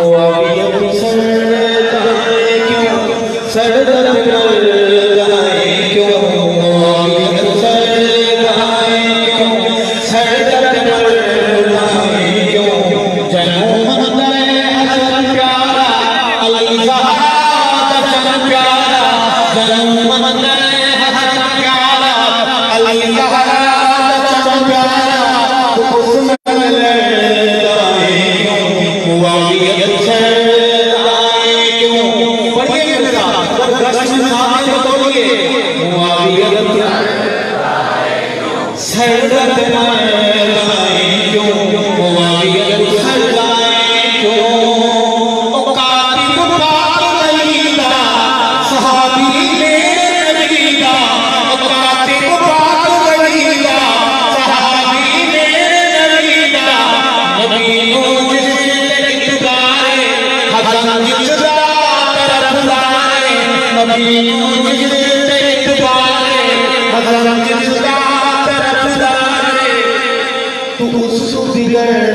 मुआविया की सरदाए क्यों सरदर करदाए क्यों मुआविया की सरदाए क्यों सरदर करदाए क्यों जन्म मंदे हसन प्यारा अली ज़हरा का प्यारा जन्म मंदे हसन प्यारा अली ज़हरा का प्यारा तू उस बिगड़